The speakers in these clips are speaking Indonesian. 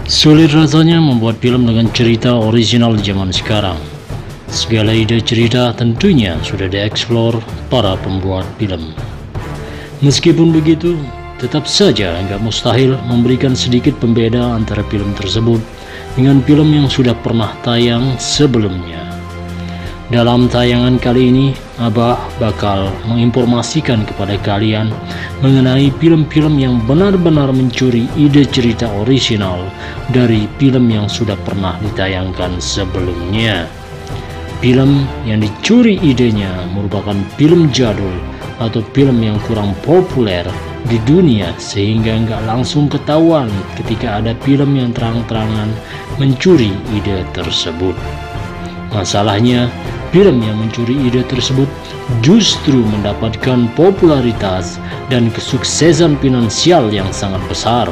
Sulit rasanya membuat film dengan cerita original zaman sekarang. Segala ide cerita tentunya sudah dieksplor para pembuat film. Meskipun begitu, tetap saja nggak mustahil memberikan sedikit pembeda antara film tersebut dengan film yang sudah pernah tayang sebelumnya. Dalam tayangan kali ini, Abah bakal menginformasikan kepada kalian mengenai film-film yang benar-benar mencuri ide cerita orisinal dari film yang sudah pernah ditayangkan sebelumnya. Film yang dicuri idenya merupakan film jadul atau film yang kurang populer di dunia sehingga nggak langsung ketahuan ketika ada film yang terang-terangan mencuri ide tersebut. Masalahnya, film yang mencuri ide tersebut justru mendapatkan popularitas dan kesuksesan finansial yang sangat besar.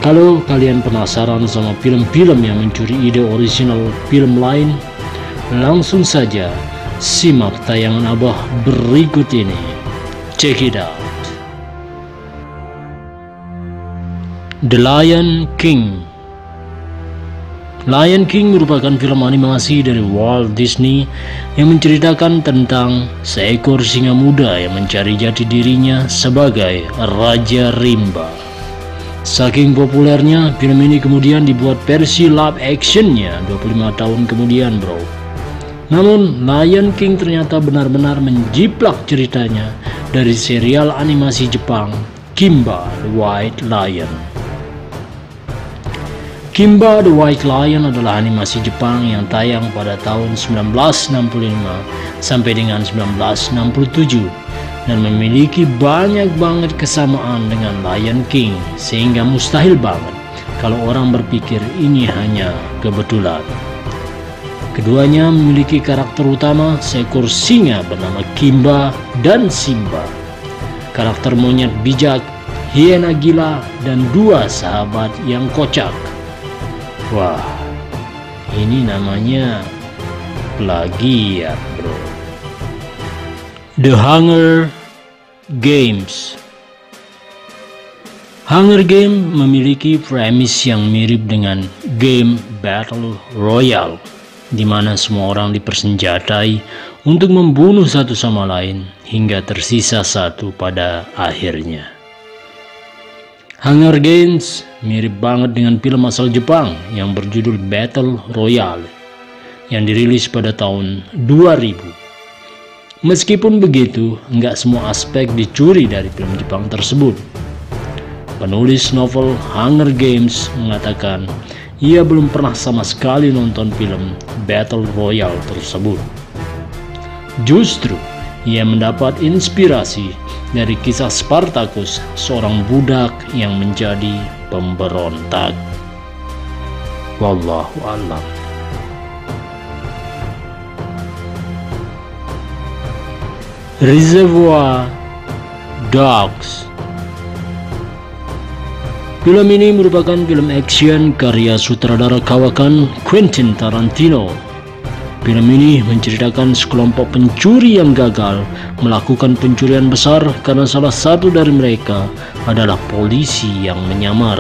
Kalau kalian penasaran sama film-film yang mencuri ide original film lain, langsung saja simak tayangan Abah berikut ini. Check it out. The Lion King. Lion King merupakan film animasi dari Walt Disney yang menceritakan tentang seekor singa muda yang mencari jati dirinya sebagai Raja Rimba. Saking populernya, film ini kemudian dibuat versi live actionnya 25 tahun kemudian, bro. Namun, Lion King ternyata benar-benar menjiplak ceritanya dari serial animasi Jepang, Kimba the White Lion. Kimba the White Lion adalah animasi Jepang yang tayang pada tahun 1965 sampai dengan 1967 dan memiliki banyak banget kesamaan dengan Lion King sehingga mustahil banget kalau orang berpikir ini hanya kebetulan. Keduanya memiliki karakter utama seekor singa bernama Kimba dan Simba, karakter monyet bijak, hiena gila, dan dua sahabat yang kocak. Wah, ini namanya plagiat, bro. The Hunger Games. Hunger Games memiliki premis yang mirip dengan game Battle Royale, di mana semua orang dipersenjatai untuk membunuh satu sama lain hingga tersisa satu pada akhirnya. Hunger Games mirip banget dengan film asal Jepang yang berjudul Battle Royale yang dirilis pada tahun 2000. Meskipun begitu, nggak semua aspek dicuri dari film Jepang tersebut. Penulis novel Hunger Games mengatakan ia belum pernah sama sekali nonton film Battle Royale tersebut. Justru, ia mendapat inspirasi dari kisah Spartacus, seorang budak yang menjadi pemberontak. Wallahu a'lam. Reservoir Dogs. Film ini merupakan film action karya sutradara kawakan Quentin Tarantino. Film ini menceritakan sekelompok pencuri yang gagal melakukan pencurian besar karena salah satu dari mereka adalah polisi yang menyamar.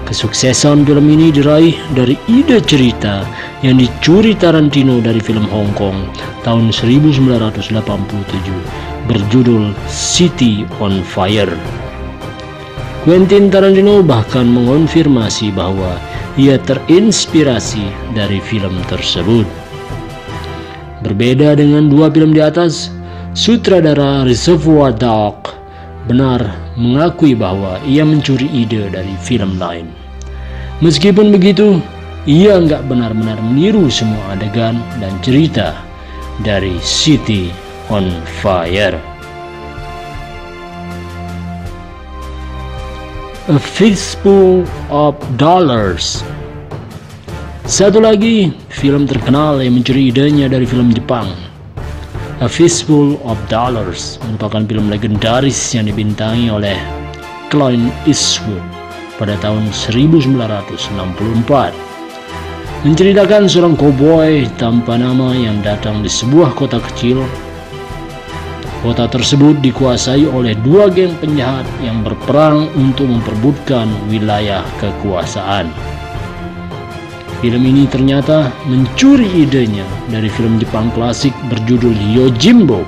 Kesuksesan film ini diraih dari ide cerita yang dicuri Tarantino dari film Hong Kong tahun 1987 berjudul City on Fire. Quentin Tarantino bahkan mengonfirmasi bahwa ia terinspirasi dari film tersebut. Berbeda dengan dua film di atas, sutradara Reservoir Dogs benar mengakui bahwa ia mencuri ide dari film lain. Meskipun begitu, ia nggak benar-benar meniru semua adegan dan cerita dari City on Fire. A Fistful of Dollars. Satu lagi film terkenal yang mencuri idenya dari film Jepang. A Fistful of Dollars merupakan film legendaris yang dibintangi oleh Clint Eastwood pada tahun 1964. Menceritakan seorang koboi tanpa nama yang datang di sebuah kota kecil Kota tersebut dikuasai oleh dua geng penjahat yang berperang untuk memperebutkan wilayah kekuasaan. Film ini ternyata mencuri idenya dari film Jepang klasik berjudul Yojimbo.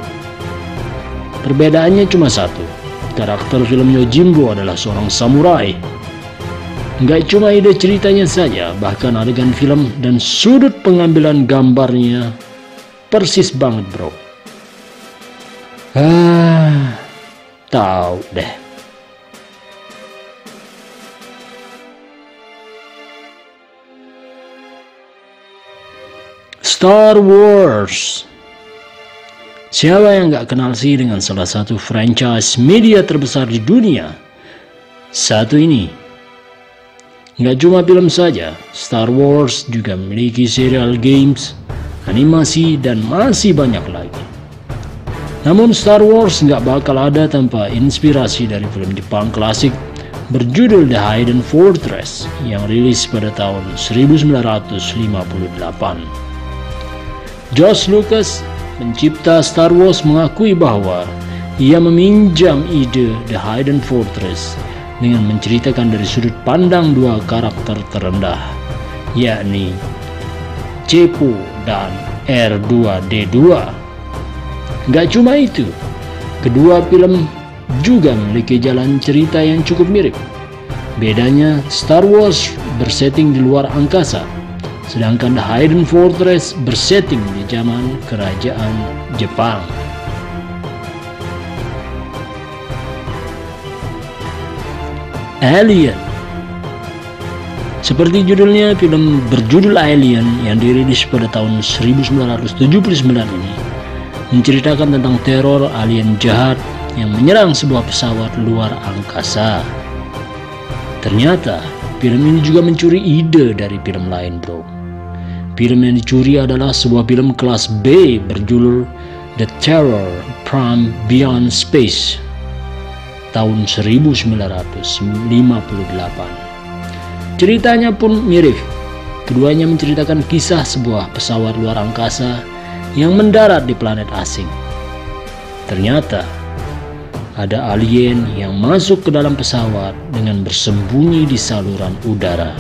Perbedaannya cuma satu, karakter film Yojimbo adalah seorang samurai. Nggak cuma ide ceritanya saja, bahkan adegan film dan sudut pengambilan gambarnya persis banget bro. Tahu deh. Star Wars. Siapa yang gak kenal sih dengan salah satu franchise media terbesar di dunia satu ini? Gak cuma film saja, Star Wars juga memiliki serial games, animasi, dan masih banyak lagi. Namun Star Wars nggak bakal ada tanpa inspirasi dari film Jepang klasik berjudul The Hidden Fortress yang rilis pada tahun 1958. George Lucas, pencipta Star Wars, mengakui bahwa ia meminjam ide The Hidden Fortress dengan menceritakan dari sudut pandang dua karakter terendah, yakni C-2 dan R2-D2. Gak cuma itu, kedua film juga memiliki jalan cerita yang cukup mirip. Bedanya, Star Wars bersetting di luar angkasa, sedangkan The Hidden Fortress bersetting di zaman kerajaan Jepang. Alien. Seperti judulnya, film berjudul Alien yang dirilis pada tahun 1979 ini menceritakan tentang teror alien jahat yang menyerang sebuah pesawat luar angkasa. Ternyata film ini juga mencuri ide dari film lain bro. Film yang dicuri adalah sebuah film kelas B berjudul The Terror from Beyond Space tahun 1958. Ceritanya pun mirip. Keduanya menceritakan kisah sebuah pesawat luar angkasa yang mendarat di planet asing. Ternyata ada alien yang masuk ke dalam pesawat dengan bersembunyi di saluran udara.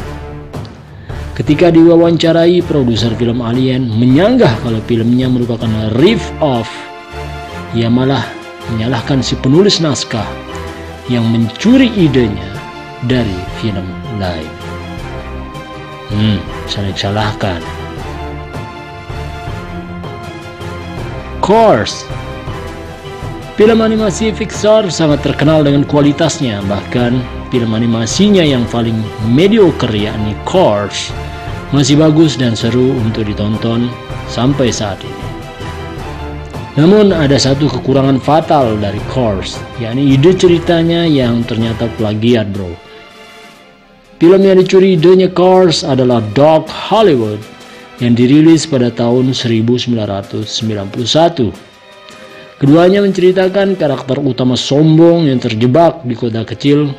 Ketika diwawancarai, produser film Alien menyanggah kalau filmnya merupakan rip-off. Ia malah menyalahkan si penulis naskah yang mencuri idenya dari film lain. Saling salahkan. Cars. Film animasi Pixar sangat terkenal dengan kualitasnya, bahkan film animasinya yang paling mediocre yakni Cars masih bagus dan seru untuk ditonton sampai saat ini. Namun ada satu kekurangan fatal dari Cars, yakni ide ceritanya yang ternyata plagiat bro. Film yang dicuri idenya Cars adalah Dog Hollywood yang dirilis pada tahun 1991. Keduanya menceritakan karakter utama sombong yang terjebak di kota kecil.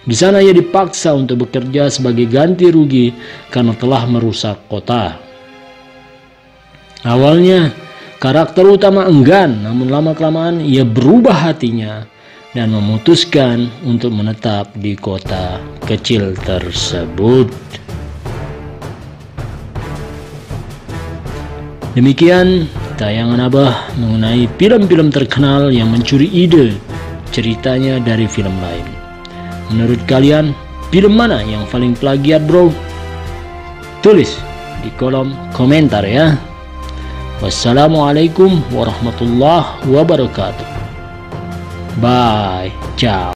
Di sana ia dipaksa untuk bekerja sebagai ganti rugi karena telah merusak kota. Awalnya karakter utama enggan, namun lama-kelamaan ia berubah hatinya dan memutuskan untuk menetap di kota kecil tersebut. Demikian tayangan Abah mengenai film-film terkenal yang mencuri ide ceritanya dari film lain. Menurut kalian, film mana yang paling plagiat bro? Tulis di kolom komentar ya. Wassalamualaikum warahmatullahi wabarakatuh. Bye, ciao.